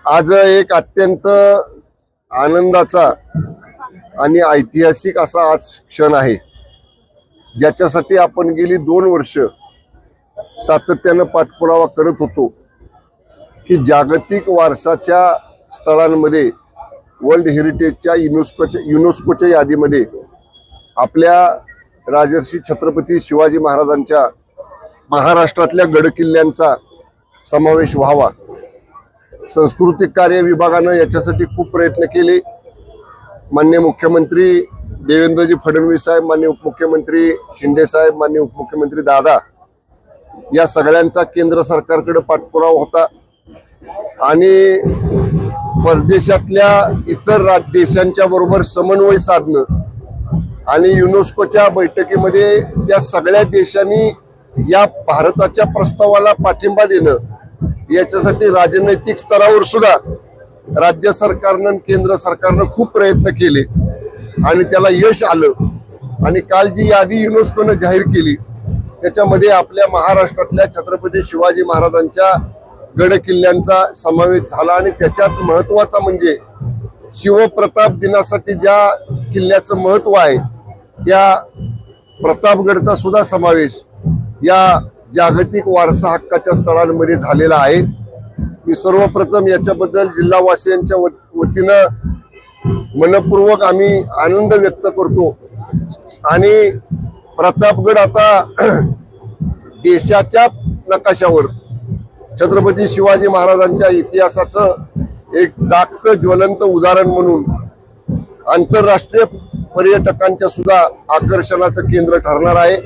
आज एक अत्यंत आनंदाचा आणि ऐतिहासिक असा आज क्षण आहे, ज्याच्यासाठी आपण गेली 2 वर्ष सातत्यानं पाठपुरावा करत होतो की जागतिक वारसाच्या स्थळांमध्ये वर्ल्ड हेरिटेजच्या युनेस्कोच्या यादीमध्ये आपल्या राजर्षी छत्रपती शिवाजी महाराजांच्या महाराष्ट्रातल्या गडकिल्ल्यांचा समावेश व्हावा। सांस्कृतिक कार्य विभागानं याच्यासाठी खूप प्रयत्न केले। माननीय मुख्यमंत्री देवेंद्रजी फडणवीस साहेब, माननीय उपमुख्यमंत्री शिंदे साहेब, माननीय उपमुख्यमंत्री दादा या सगळ्यांचा केंद्र सरकारकडे पाठपुरावा होता आणि परदेशातल्या इतर देशांच्या बरोबर समन्वय साधणं आणि युनेस्कोच्या बैठकीमध्ये त्या सगळ्या देशांनी या भारताच्या प्रस्तावाला पाठिंबा देणं, याच्यासाठी राजनैतिक स्तरावर सुद्धा राज्य सरकारनं केंद्र सरकारनं खूप प्रयत्न केले आणि त्याला यश आलं। आणि काल जी यादी युनेस्कोनं जाहीर केली त्याच्यामध्ये आपल्या महाराष्ट्रातल्या छत्रपती शिवाजी महाराजांच्या गड किल्ल्यांचा समावेश झाला आणि त्याच्यात महत्वाचा म्हणजे शिवप्रताप दिनासाठी ज्या किल्ल्याचं महत्व आहे त्या प्रतापगडचा सुद्धा समावेश या जागतिक वारसा हक्काच्या स्थळांमध्ये झालेला आहे। मी सर्वप्रथम याच्याबद्दल जिल्हावासियांच्या वतीनं मनपूर्वक आम्ही आनंद व्यक्त करतो आणि प्रतापगड आता देशाच्या नकाशावर छत्रपती शिवाजी महाराजांच्या इतिहासाचं एक जागतं ज्वलंत उदाहरण म्हणून आंतरराष्ट्रीय पर्यटकांच्या सुद्धा आकर्षणाचं केंद्र ठरणार आहे।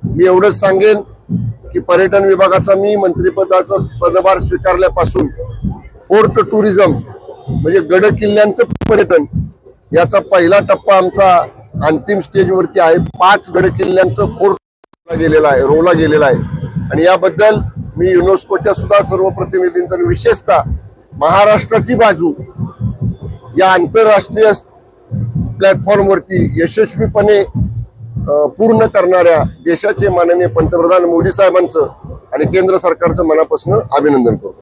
मी एवढंच सांगेन की पर्यटन विभागाचा मी मंत्रिपदाचा पदभार स्वीकारल्यापासून फोर्ट टुरिझम म्हणजे गड किल्ल्यांचं पर्यटन याचा पहिला टप्पा आमचा अंतिम स्टेजवरती आहे। 5 गड किल्ल्यांचं फोर्ट गेलेला आहे, रोवला गेलेला आहे आणि याबद्दल मी युनेस्कोच्या सुद्धा सर्व प्रतिनिधींचा विशेषतः महाराष्ट्राची बाजू या आंतरराष्ट्रीय प्लॅटफॉर्मवरती यशस्वीपणे पूर्ण करणाऱ्या देशाचे माननीय पंतप्रधान मोदी साहेबांचं आणि केंद्र सरकारचं मनापासून अभिनंदन करतो।